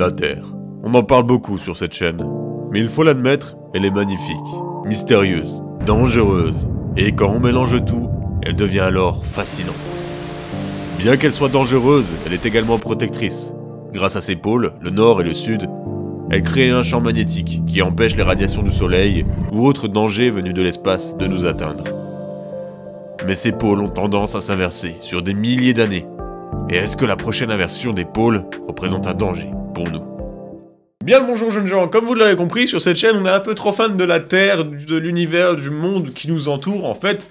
La Terre. On en parle beaucoup sur cette chaîne. Mais il faut l'admettre, elle est magnifique, mystérieuse, dangereuse. Et quand on mélange tout, elle devient alors fascinante. Bien qu'elle soit dangereuse, elle est également protectrice. Grâce à ses pôles, le nord et le sud, elle crée un champ magnétique qui empêche les radiations du soleil ou autres dangers venus de l'espace de nous atteindre. Mais ces pôles ont tendance à s'inverser sur des milliers d'années. Et est-ce que la prochaine inversion des pôles représente un danger pour nous? Bien le bonjour jeunes gens, comme vous l'avez compris, sur cette chaîne on est un peu trop fan de la Terre, de l'univers, du monde qui nous entoure en fait.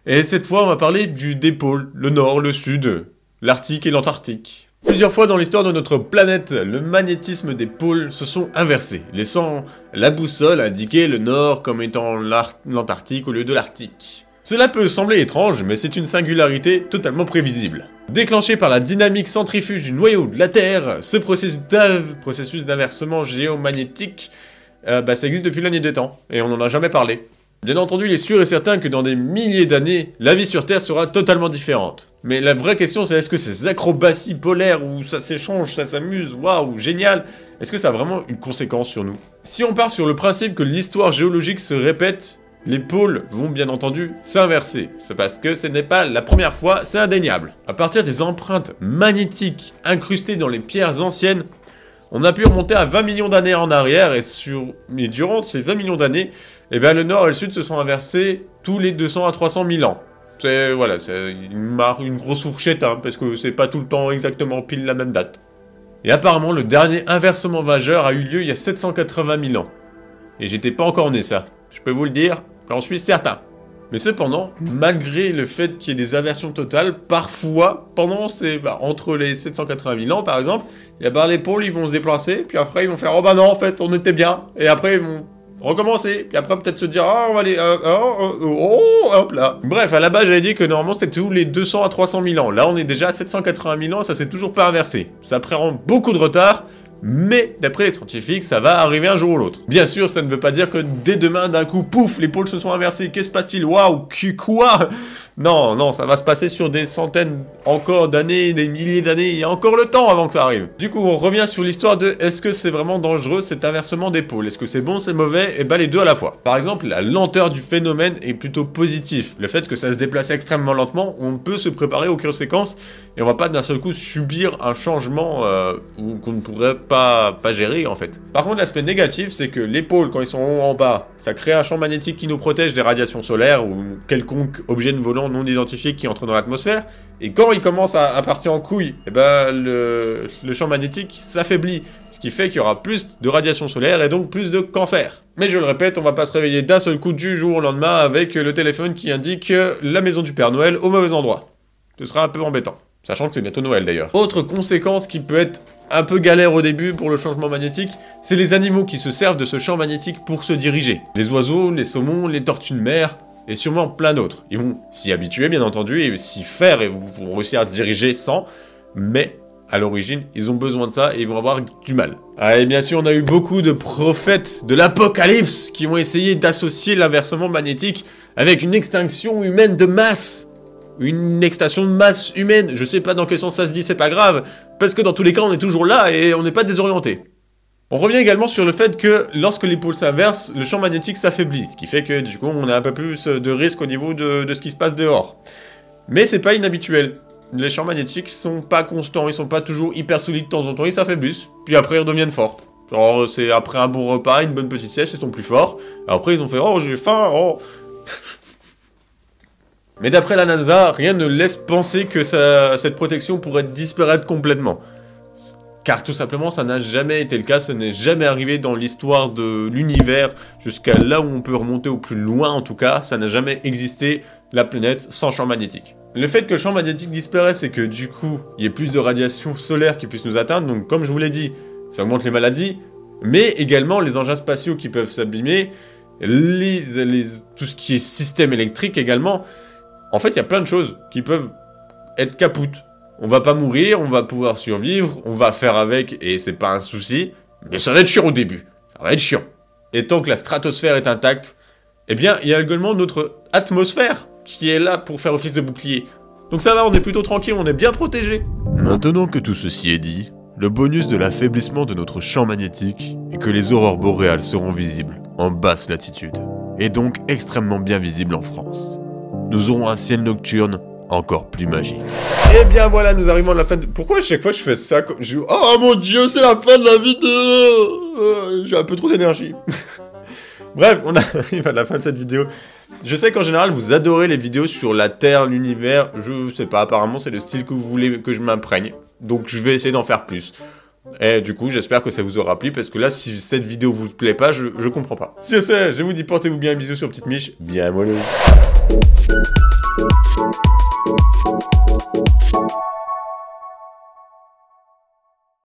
Et cette fois on va parler des pôles, le nord, le sud, l'Arctique et l'Antarctique. Plusieurs fois dans l'histoire de notre planète, le magnétisme des pôles se sont inversés, laissant la boussole indiquer le nord comme étant l'Antarctique au lieu de l'Arctique. Cela peut sembler étrange, mais c'est une singularité totalement prévisible. Déclenché par la dynamique centrifuge du noyau de la Terre, ce processus d'inversement géomagnétique, ça existe depuis la nuit des temps, et on n'en a jamais parlé. Bien entendu, il est sûr et certain que dans des milliers d'années, la vie sur Terre sera totalement différente. Mais la vraie question, c'est est-ce que ces acrobaties polaires où ça s'échange, ça s'amuse, waouh, génial, est-ce que ça a vraiment une conséquence sur nous? Si on part sur le principe que l'histoire géologique se répète, les pôles vont bien entendu s'inverser. C'est parce que ce n'est pas la première fois, c'est indéniable. À partir des empreintes magnétiques incrustées dans les pierres anciennes, on a pu remonter à 20 millions d'années en arrière et durant ces 20 millions d'années, le nord et le sud se sont inversés tous les 200 à 300 000 ans. C'est une grosse fourchette, parce que c'est pas tout le temps exactement pile la même date. Et apparemment, le dernier inversement majeur a eu lieu il y a 780 000 ans. Et j'étais pas encore né ça, je peux vous le dire, j'en suis certain. Mais cependant, malgré le fait qu'il y ait des inversions totales, parfois, entre les 780 000 ans par exemple, les pôles ils vont se déplacer, puis après ils vont faire « Oh bah non, en fait, on était bien », et après ils vont recommencer, puis après peut-être se dire « Ah, on va aller... hop là ». Bref, à la base j'avais dit que normalement c'était tous les 200 à 300 000 ans. Là on est déjà à 780 000 ans et ça s'est toujours pas inversé. Ça prend beaucoup de retard. Mais, d'après les scientifiques, ça va arriver un jour ou l'autre. Bien sûr, ça ne veut pas dire que dès demain, d'un coup, pouf, les pôles se sont inversés. Qu'est-ce qui se passe-t-il? Waouh, quoi? Non, ça va se passer sur des centaines encore d'années, des milliers d'années. Il y a encore le temps avant que ça arrive. Du coup, on revient sur l'histoire de est-ce que c'est vraiment dangereux cet inversement des pôles? Est-ce que c'est bon, c'est mauvais? Et les deux à la fois. Par exemple, la lenteur du phénomène est plutôt positif. Le fait que ça se déplace extrêmement lentement, on peut se préparer aux conséquences et on va pas d'un seul coup subir un changement qu'on ne pourrait pas gérer en fait. Par contre, l'aspect négatif, c'est que les pôles, quand ils sont en bas, ça crée un champ magnétique qui nous protège des radiations solaires ou quelconque objet volant non identifié qui entre dans l'atmosphère. Et quand il commence à partir en couille, le champ magnétique s'affaiblit, ce qui fait qu'il y aura plus de radiations solaires et donc plus de cancer. Mais je le répète, on va pas se réveiller d'un seul coup du jour au lendemain avec le téléphone qui indique la maison du Père Noël au mauvais endroit. Ce sera un peu embêtant. Sachant que c'est bientôt Noël d'ailleurs. Autre conséquence qui peut être un peu galère au début pour le changement magnétique, c'est les animaux qui se servent de ce champ magnétique pour se diriger. Les oiseaux, les saumons, les tortues de mer, et sûrement plein d'autres. Ils vont s'y habituer bien entendu, et s'y faire, et vont réussir à se diriger sans, mais à l'origine, ils ont besoin de ça, et ils vont avoir du mal. Et bien sûr, on a eu beaucoup de prophètes de l'apocalypse qui ont essayé d'associer l'inversement magnétique avec une extinction humaine de masse. Une extinction de masse humaine, je sais pas dans quel sens ça se dit, c'est pas grave, parce que dans tous les cas on est toujours là et on n'est pas désorienté. On revient également sur le fait que lorsque les pôles s'inversent, le champ magnétique s'affaiblit, ce qui fait que du coup on a un peu plus de risque au niveau de ce qui se passe dehors. Mais c'est pas inhabituel, les champs magnétiques sont pas constants, ils sont pas toujours hyper solides de temps en temps, ils s'affaiblissent, puis après ils redeviennent forts. Genre c'est après un bon repas, une bonne petite sieste, ils sont plus forts, après ils ont fait « Oh j'ai faim, oh !» Mais d'après la NASA, rien ne laisse penser que cette protection pourrait disparaître complètement. Car tout simplement, ça n'a jamais été le cas, ça n'est jamais arrivé dans l'histoire de l'univers, jusqu'à là où on peut remonter au plus loin en tout cas, ça n'a jamais existé, la planète, sans champ magnétique. Le fait que le champ magnétique disparaisse et que du coup, il y ait plus de radiation solaire qui puisse nous atteindre, donc comme je vous l'ai dit, ça augmente les maladies, mais également les engins spatiaux qui peuvent s'abîmer, tout ce qui est système électrique également. En fait, il y a plein de choses qui peuvent être capoutes. On va pas mourir, on va pouvoir survivre, on va faire avec, et c'est pas un souci, mais ça va être chiant au début. Ça va être chiant. Et tant que la stratosphère est intacte, il y a également notre atmosphère qui est là pour faire office de bouclier. Donc ça va, on est plutôt tranquille, on est bien protégé. Maintenant que tout ceci est dit, Le bonus de l'affaiblissement de notre champ magnétique est que les aurores boréales seront visibles en basse latitude, et donc extrêmement bien visibles en France. Nous aurons un ciel nocturne encore plus magique. Et bien voilà, nous arrivons à la fin de... Pourquoi à chaque fois je fais ça comme... Oh mon dieu, c'est la fin de la vidéo. J'ai un peu trop d'énergie. Bref, on arrive à la fin de cette vidéo. Je sais qu'en général, vous adorez les vidéos sur la Terre, l'univers. Je sais pas, apparemment, c'est le style que vous voulez que je m'imprègne. Donc, je vais essayer d'en faire plus. Et du coup, j'espère que ça vous aura plu, parce que là, si cette vidéo vous plaît pas, je comprends pas. Si c'est, je vous dis portez-vous bien, bisous sur Petite Miche. Bien mollo.